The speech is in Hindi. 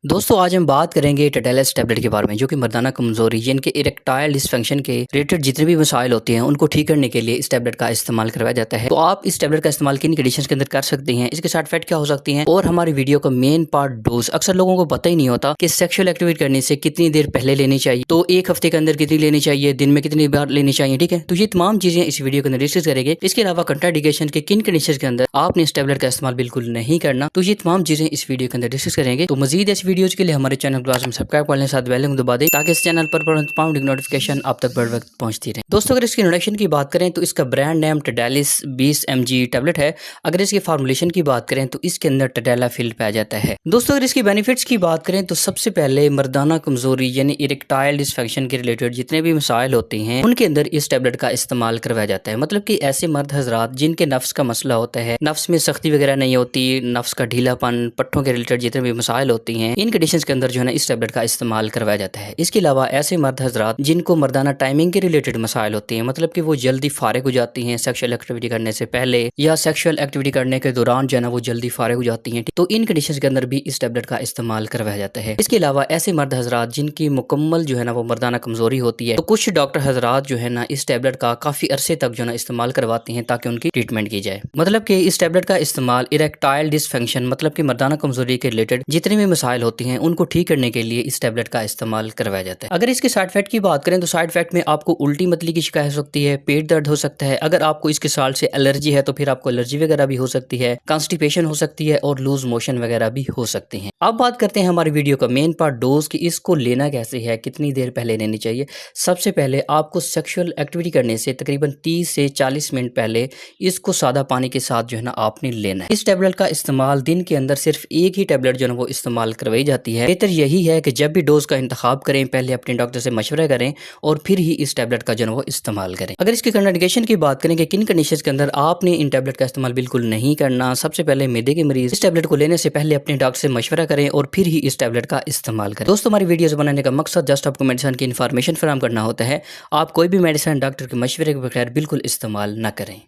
दोस्तों आज हम बात करेंगे टेटेलस टैबलेट के बारे में जो कि मर्दाना कमजोरी जिनके इरेक्टाइल डिसफंक्शन के रिलेटेड जितने भी मसाइल होते हैं उनको ठीक करने के लिए इस टैबलेट का इस्तेमाल करवाया जाता है। तो आप इस टैबलेट का इस्तेमाल किन कंडीशंस के अंदर कर सकते हैं, इसके साइड इफेक्ट क्या हो सकती हैं और हमारी वीडियो का मेन पार्ट डोज। अक्सर लोगों को पता ही नहीं होता कि सेक्सुअल एक्टिविटी करने से कितनी देर पहले लेनी चाहिए, तो एक हफ्ते के अंदर कितनी लेनी चाहिए, दिन में कितनी बार लेनी चाहिए। ठीक है, तो ये तमाम चीजें इस वीडियो के अंदर डिस्कस करेंगे। इसके अलावा कंट्राइंडिकेशन के किन कंडीशन के अंदर आपने इस टैबलेट का इस्तेमाल बिल्कुल नहीं करना, तो ये तमाम चीजें इस वीडियो के अंदर डिस्कस करेंगे। तो मजीद इस वीडियो के लिए हमारे चैनल को सब्सक्राइब कर लें, साथ बेल आइकन दबा दें ताकि इस चैनल पर तमाम नोटिफिकेशन आप तक बर वक्त पहुंचती रहे। दोस्तों अगर इसकी इंट्रोडक्शन की बात करें तो इसका ब्रांड नेम टेटेलिस 20 mg टैबलेट है। अगर इसकी फार्मूलेशन की बात करें तो इसके अंदर टेटेलाफिल पाया जाता है। दोस्तों अगर इसकी बेनिफिट्स की बात करें तो सबसे पहले मर्दाना कमजोरी यानी इरेक्टाइल डिसफंक्शन के रिलेटेड जितने भी मसाइल होते हैं उनके अंदर इस टैबलेट का इस्तेमाल करवाया जाता है। मतलब कि ऐसे मर्द हजरात जिनके नफ्स का मसला होता है, नफ्स में सख्ती वगैरह नहीं होती, नफ्स का ढीलापन, पट्टों के रिलेटेड जितने भी मसाइल होती हैं, इन कंडीशंस के अंदर जो है ना इस टैबलेट का इस्तेमाल करवाया जाता है। इसके अलावा ऐसे मर्द हजरात जिनको मर्दाना टाइमिंग के रिलेटेड मसाइल होते हैं, मतलब कि वो जल्दी फारिग हो जाती हैं सेक्सुअल एक्टिविटी करने से पहले या सेक्सुअल एक्टिविटी करने के दौरान जो है ना वो जल्दी फारिग हो जाती हैं, तो इन कंडीशंस के अंदर भी इस टैबलेट का इस्तेमाल करवाया जाता है। इसके अलावा ऐसे मर्द हजरात जिनकी मुकम्मल जो है ना वो मर्दाना कमजोरी होती है, तो कुछ डॉक्टर हजरात जो है ना इस टैबलेट का काफी अरसे तक जो है ना इस्तेमाल करवाते हैं ताकि उनकी ट्रीटमेंट की जाए। मतलब कि इस टैबलेट का इस्तेमाल इरेक्टाइल डिसफंक्शन मतलब कि मर्दाना कमजोरी के रिलेटेड जितने भी मसाइल होती हैं उनको ठीक करने के लिए इस टैबलेट का इस्तेमाल करवाया जाता है। अगर इसके साइड इफेक्ट की बात करें तो साइड इफेक्ट में आपको उल्टी मतली की शिकायत हो सकती है, पेट दर्द हो सकता है, अगर आपको इसके साल्ट से एलर्जी है तो फिर आपको एलर्जी वगैरह भी हो सकती है, कॉन्स्टिपेशन हो सकती है और लूज मोशन वगैरह भी हो सकते हैं। अब बात करते हैं हमारी वीडियो का मेन पार्ट डोज की, इसको लेना कैसे है, कितनी देर पहले लेनी चाहिए। सबसे पहले आपको सेक्सुअल एक्टिविटी करने से तकरीबन 30 से 40 मिनट पहले इसको सादा पानी के साथ जो है ना आपने लेना है। इस टैबलेट का इस्तेमाल दिन के अंदर सिर्फ एक ही टैबलेट जो है वो इस्तेमाल करवाई जाती है। बेहतर यही है कि जब भी डोज का इंतखाब करें पहले अपने डॉक्टर से मशवरा करें और फिर ही इस टैबलेट का जो है वो इस्तेमाल करें। अगर इसकी कंट्राइंडिकेशन की बात करें कि किन कंडीशंस के अंदर आपने इन टैबलेट का इस्तेमाल बिल्कुल नहीं करना, सबसे पहले मैदे के मरीज इस टैबलेट को लेने से पहले अपने डॉक्टर से मशवरा करें और फिर ही इस टैबलेट का इस्तेमाल करें। दोस्तों हमारी वीडियोस बनाने का मकसद जस्ट आपको मेडिसिन की इन्फॉर्मेशन फराहम करना होता है। आप कोई भी मेडिसिन डॉक्टर के मशवरे के बगैर बिल्कुल इस्तेमाल न करें।